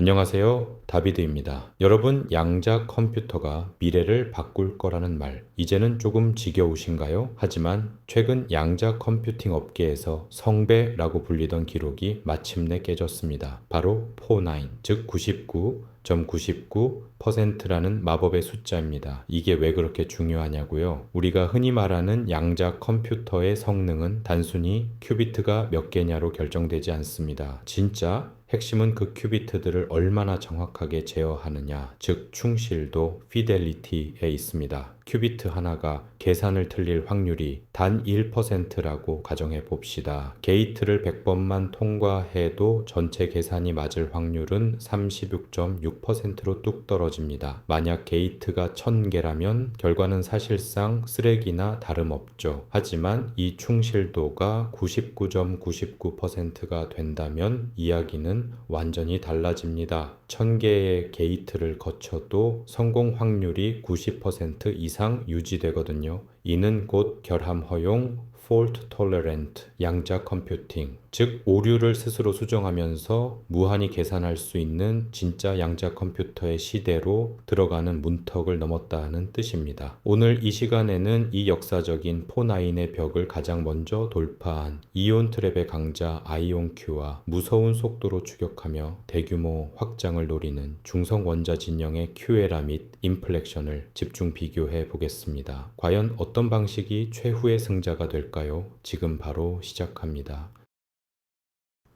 안녕하세요. 다비드입니다. 여러분, 양자 컴퓨터가 미래를 바꿀 거라는 말, 이제는 조금 지겨우신가요? 하지만 최근 양자 컴퓨팅 업계에서 성배라고 불리던 기록이 마침내 깨졌습니다. 바로 포9, 즉 99.99%라는 마법의 숫자입니다. 이게 왜 그렇게 중요하냐고요? 우리가 흔히 말하는 양자 컴퓨터의 성능은 단순히 큐비트가 몇 개냐로 결정되지 않습니다. 진짜 핵심은 그 큐비트들을 얼마나 정확하게 제어하느냐, 즉 충실도, 피델리티에 있습니다. 큐비트 하나가 계산을 틀릴 확률이 단 1%라고 가정해 봅시다. 게이트를 100번만 통과해도 전체 계산이 맞을 확률은 36.6%로 뚝 떨어집니다. 만약 게이트가 1000개라면 결과는 사실상 쓰레기나 다름없죠. 하지만 이 충실도가 99.99%가 된다면 이야기는 완전히 달라집니다. 1000개의 게이트를 거쳐도 성공 확률이 90% 이상 유지되거든요. 이는 곧 결함 허용, fault tolerant, 양자 컴퓨팅, 즉 오류를 스스로 수정하면서 무한히 계산할 수 있는 진짜 양자 컴퓨터의 시대로 들어가는 문턱을 넘었다 하는 뜻입니다. 오늘 이 시간에는 이 역사적인 포9의 벽을 가장 먼저 돌파한 이온 트랩의 강자 아이온큐와 무서운 속도로 추격하며 대규모 확장을 노리는 중성 원자 진영의 큐에라 및 인플렉션을 집중 비교해 보겠습니다. 과연 어떤 방식이 최후의 승자가 될까요? 지금 바로 시작합니다.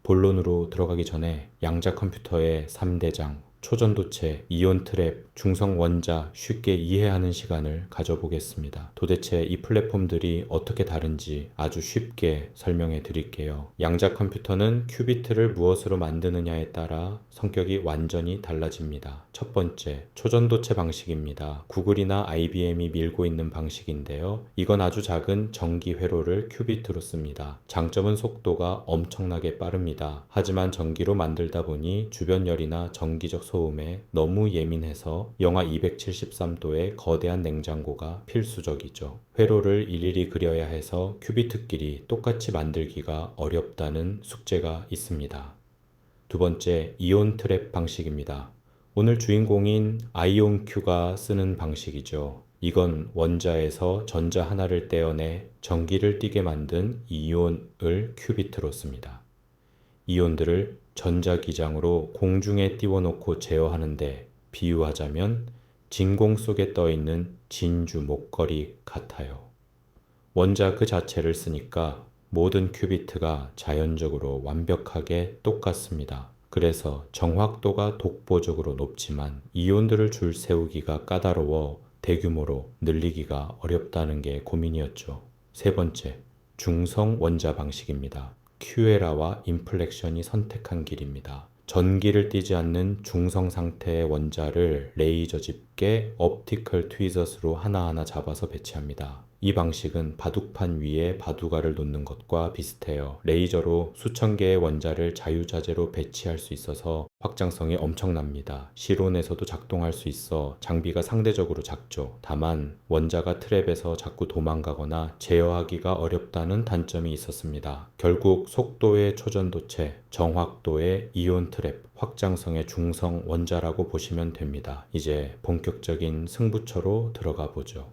본론으로 들어가기 전에 양자 컴퓨터의 3대장, 초전도체, 이온 트랩, 중성 원자 쉽게 이해하는 시간을 가져보겠습니다. 도대체 이 플랫폼들이 어떻게 다른지 아주 쉽게 설명해 드릴게요. 양자 컴퓨터는 큐비트를 무엇으로 만드느냐에 따라 성격이 완전히 달라집니다. 첫 번째, 초전도체 방식입니다. 구글이나 IBM이 밀고 있는 방식인데요. 이건 아주 작은 전기 회로를 큐비트로 씁니다. 장점은 속도가 엄청나게 빠릅니다. 하지만 전기로 만들다 보니 주변 열이나 전기적 소음에 너무 예민해서 영하 273도의 거대한 냉장고가 필수적이죠. 회로를 일일이 그려야 해서 큐비트끼리 똑같이 만들기가 어렵다는 숙제가 있습니다. 두 번째, 이온 트랩 방식입니다. 오늘 주인공인 아이온큐가 쓰는 방식이죠. 이건 원자에서 전자 하나를 떼어내 전기를 띠게 만든 이온을 큐비트로 씁니다. 이온들을 전자기장으로 공중에 띄워놓고 제어하는데 비유하자면 진공 속에 떠있는 진주 목걸이 같아요. 원자 그 자체를 쓰니까 모든 큐비트가 자연적으로 완벽하게 똑같습니다. 그래서 정확도가 독보적으로 높지만 이온들을 줄 세우기가 까다로워 대규모로 늘리기가 어렵다는 게 고민이었죠. 세 번째, 중성 원자 방식입니다. 큐에라와 인플렉션이 선택한 길입니다. 전기를 띠지 않는 중성 상태의 원자를 레이저 집게 옵티컬 트위저스로 하나하나 잡아서 배치합니다. 이 방식은 바둑판 위에 바둑알을 놓는 것과 비슷해요. 레이저로 수천 개의 원자를 자유자재로 배치할 수 있어서 확장성이 엄청납니다. 실온에서도 작동할 수 있어 장비가 상대적으로 작죠. 다만 원자가 트랩에서 자꾸 도망가거나 제어하기가 어렵다는 단점이 있었습니다. 결국 속도의 초전도체, 정확도의 이온 트랩, 확장성의 중성 원자라고 보시면 됩니다. 이제 본격적인 승부처로 들어가 보죠.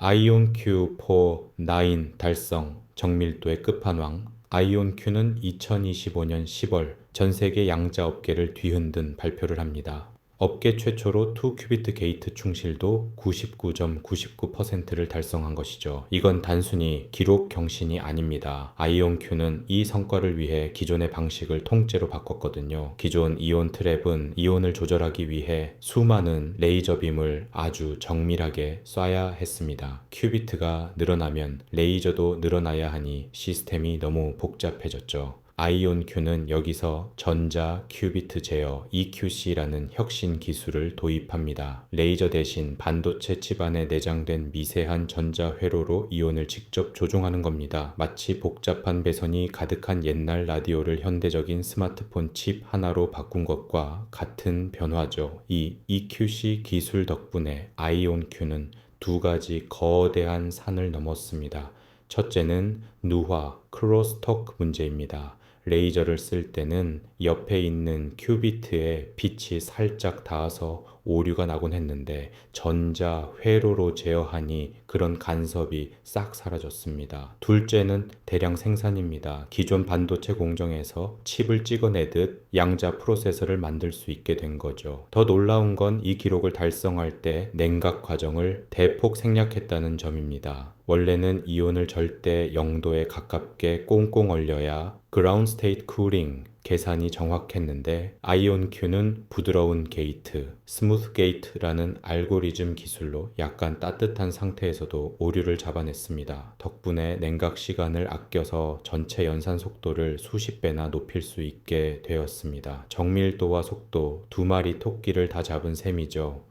아이온큐 포9 달성, 정밀도의 끝판왕. 아이온큐는 2025년 10월 전 세계 양자 업계를 뒤흔든 발표를 합니다. 업계 최초로 2큐비트 게이트 충실도 99.99%를 달성한 것이죠. 이건 단순히 기록 경신이 아닙니다. 아이온큐는 이 성과를 위해 기존의 방식을 통째로 바꿨거든요. 기존 이온 트랩은 이온을 조절하기 위해 수많은 레이저 빔을 아주 정밀하게 쏴야 했습니다. 큐비트가 늘어나면 레이저도 늘어나야 하니 시스템이 너무 복잡해졌죠. 아이온큐는 여기서 전자 큐비트 제어 EQC라는 혁신 기술을 도입합니다. 레이저 대신 반도체 칩 안에 내장된 미세한 전자 회로로 이온을 직접 조종하는 겁니다. 마치 복잡한 배선이 가득한 옛날 라디오를 현대적인 스마트폰 칩 하나로 바꾼 것과 같은 변화죠. 이 EQC 기술 덕분에 아이온큐는 두 가지 거대한 산을 넘었습니다. 첫째는 누화, 크로스토크 문제입니다. 레이저를 쓸 때는 옆에 있는 큐비트에 빛이 살짝 닿아서 오류가 나곤 했는데 전자 회로로 제어하니 그런 간섭이 싹 사라졌습니다. 둘째는 대량 생산입니다. 기존 반도체 공정에서 칩을 찍어내듯 양자 프로세서를 만들 수 있게 된 거죠. 더 놀라운 건 이 기록을 달성할 때 냉각 과정을 대폭 생략했다는 점입니다. 원래는 이온을 절대 0도에 가깝게 꽁꽁 얼려야 그라운드 스테이트 쿨링 계산이 정확했는데 아이온큐는 부드러운 게이트, 스무스 게이트라는 알고리즘 기술로 약간 따뜻한 상태에서도 오류를 잡아냈습니다. 덕분에 냉각 시간을 아껴서 전체 연산 속도를 수십 배나 높일 수 있게 되었습니다. 정밀도와 속도, 두 마리 토끼를 다 잡은 셈이죠.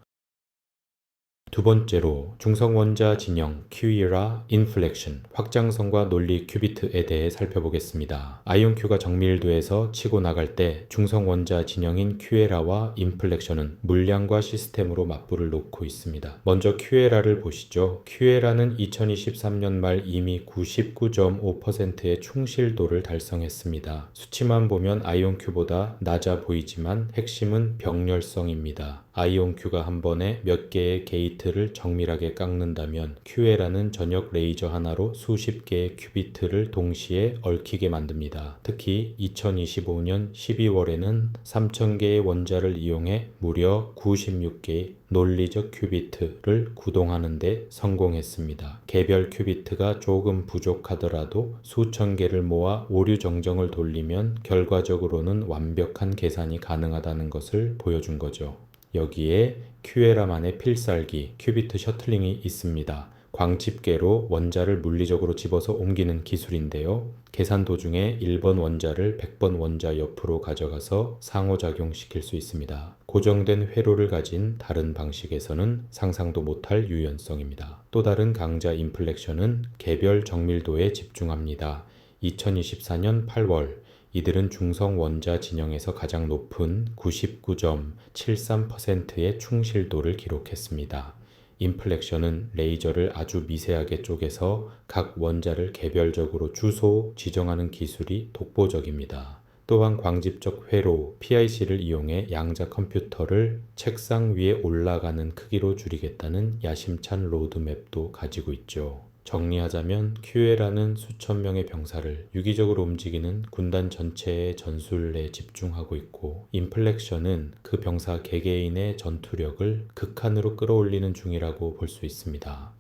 두 번째로 중성원자 진영 QE라 인플렉션 확장성과 논리 큐비트에 대해 살펴보겠습니다. 아이온큐가 정밀도에서 치고 나갈 때 중성원자 진영인 QE라와 인플렉션은 물량과 시스템으로 맞불을 놓고 있습니다. 먼저 QE라를 보시죠. QE라는 2023년 말 이미 99.5%의 충실도를 달성했습니다. 수치만 보면 아이온큐보다 낮아 보이지만 핵심은 병렬성입니다. 아이온큐가 한 번에 몇 개의 게이트를 정밀하게 깎는다면 QE라는 전역 레이저 하나로 수십 개의 큐비트를 동시에 얽히게 만듭니다. 특히 2025년 12월에는 3000개의 원자를 이용해 무려 96개의 논리적 큐비트를 구동하는 데 성공했습니다. 개별 큐비트가 조금 부족하더라도 수천 개를 모아 오류 정정을 돌리면 결과적으로는 완벽한 계산이 가능하다는 것을 보여준 거죠. 여기에 QE라만의 필살기 큐비트 셔틀링이 있습니다. 광집게로 원자를 물리적으로 집어서 옮기는 기술인데요. 계산 도중에 1번 원자를 100번 원자 옆으로 가져가서 상호작용시킬 수 있습니다. 고정된 회로를 가진 다른 방식에서는 상상도 못할 유연성입니다. 또 다른 강자 인플렉션은 개별 정밀도에 집중합니다. 2024년 8월 이들은 중성 원자 진영에서 가장 높은 99.73%의 충실도를 기록했습니다. 인플렉션은 레이저를 아주 미세하게 쪼개서 각 원자를 개별적으로 주소 지정하는 기술이 독보적입니다. 또한 광집적 회로 PIC를 이용해 양자 컴퓨터를 책상 위에 올라가는 크기로 줄이겠다는 야심찬 로드맵도 가지고 있죠. 정리하자면 QE라는 수천 명의 병사를 유기적으로 움직이는 군단 전체의 전술에 집중하고 있고 인플렉션은 그 병사 개개인의 전투력을 극한으로 끌어올리는 중이라고 볼 수 있습니다.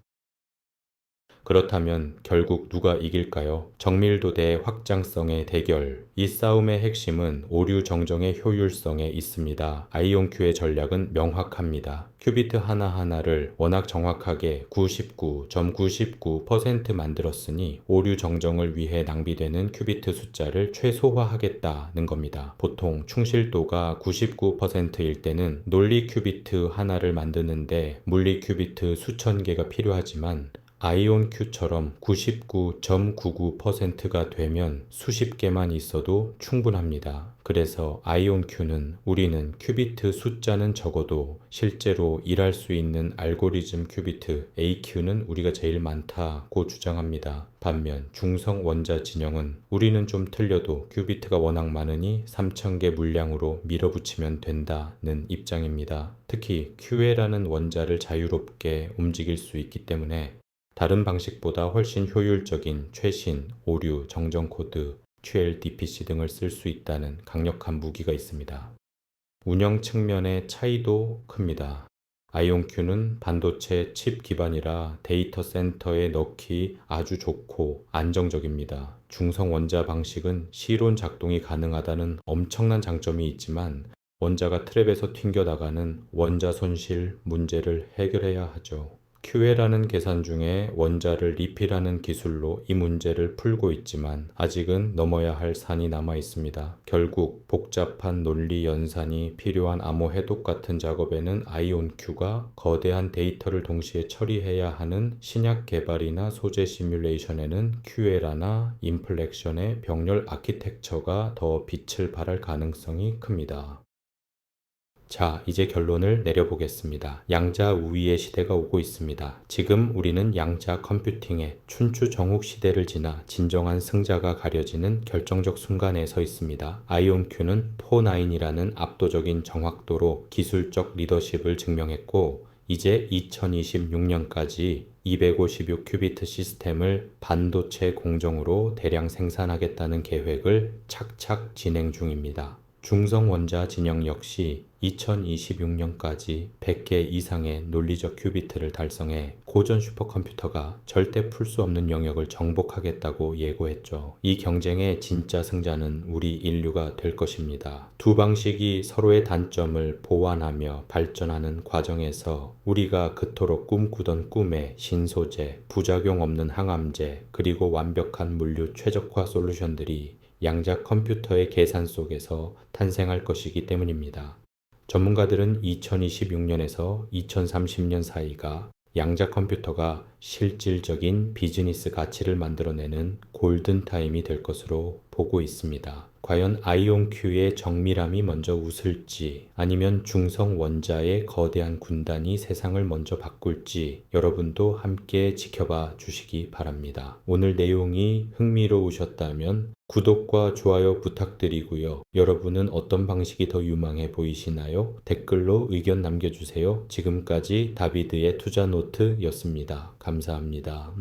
그렇다면 결국 누가 이길까요? 정밀도 대 확장성의 대결. 이 싸움의 핵심은 오류 정정의 효율성에 있습니다. 아이온큐의 전략은 명확합니다. 큐비트 하나하나를 워낙 정확하게 99.99% 만들었으니 오류 정정을 위해 낭비되는 큐비트 숫자를 최소화하겠다는 겁니다. 보통 충실도가 99%일 때는 논리 큐비트 하나를 만드는데 물리 큐비트 수천 개가 필요하지만 아이온큐처럼 99.99%가 되면 수십 개만 있어도 충분합니다. 그래서 아이온큐는 우리는 큐비트 숫자는 적어도 실제로 일할 수 있는 알고리즘 큐비트 AQ는 우리가 제일 많다고 주장합니다. 반면 중성 원자 진영은 우리는 좀 틀려도 큐비트가 워낙 많으니 3000개 물량으로 밀어붙이면 된다는 입장입니다. 특히 QE라는 원자를 자유롭게 움직일 수 있기 때문에 다른 방식보다 훨씬 효율적인 최신, 오류, 정정 코드, QLDPC 등을 쓸 수 있다는 강력한 무기가 있습니다. 운영 측면의 차이도 큽니다. 아이온큐는 반도체 칩 기반이라 데이터 센터에 넣기 아주 좋고 안정적입니다. 중성 원자 방식은 실온 작동이 가능하다는 엄청난 장점이 있지만 원자가 트랩에서 튕겨나가는 원자 손실 문제를 해결해야 하죠. QE라는 계산 중에 원자를 리필하는 기술로 이 문제를 풀고 있지만 아직은 넘어야 할 산이 남아 있습니다. 결국 복잡한 논리 연산이 필요한 암호 해독 같은 작업에는 아이온큐가 거대한 데이터를 동시에 처리해야 하는 신약 개발이나 소재 시뮬레이션에는 QE라나 인플렉션의 병렬 아키텍처가 더 빛을 발할 가능성이 큽니다. 자, 이제 결론을 내려보겠습니다. 양자 우위의 시대가 오고 있습니다. 지금 우리는 양자 컴퓨팅의 춘추정욱 시대를 지나 진정한 승자가 가려지는 결정적 순간에 서 있습니다. 아이온큐는 4.9이라는 압도적인 정확도로 기술적 리더십을 증명했고, 이제 2026년까지 256큐비트 시스템을 반도체 공정으로 대량 생산하겠다는 계획을 착착 진행 중입니다. 중성원자 진영 역시 2026년까지 100개 이상의 논리적 큐비트를 달성해 고전 슈퍼컴퓨터가 절대 풀 수 없는 영역을 정복하겠다고 예고했죠. 이 경쟁의 진짜 승자는 우리 인류가 될 것입니다. 두 방식이 서로의 단점을 보완하며 발전하는 과정에서 우리가 그토록 꿈꾸던 꿈의 신소재, 부작용 없는 항암제, 그리고 완벽한 물류 최적화 솔루션들이 양자 컴퓨터의 계산 속에서 탄생할 것이기 때문입니다. 전문가들은 2026년에서 2030년 사이가 양자 컴퓨터가 실질적인 비즈니스 가치를 만들어내는 골든타임이 될 것으로 보고 있습니다. 과연 아이온큐의 정밀함이 먼저 웃을지 아니면 중성 원자의 거대한 군단이 세상을 먼저 바꿀지 여러분도 함께 지켜봐 주시기 바랍니다. 오늘 내용이 흥미로우셨다면 구독과 좋아요 부탁드리고요. 여러분은 어떤 방식이 더 유망해 보이시나요? 댓글로 의견 남겨주세요. 지금까지 다비드의 투자노트였습니다. 감사합니다.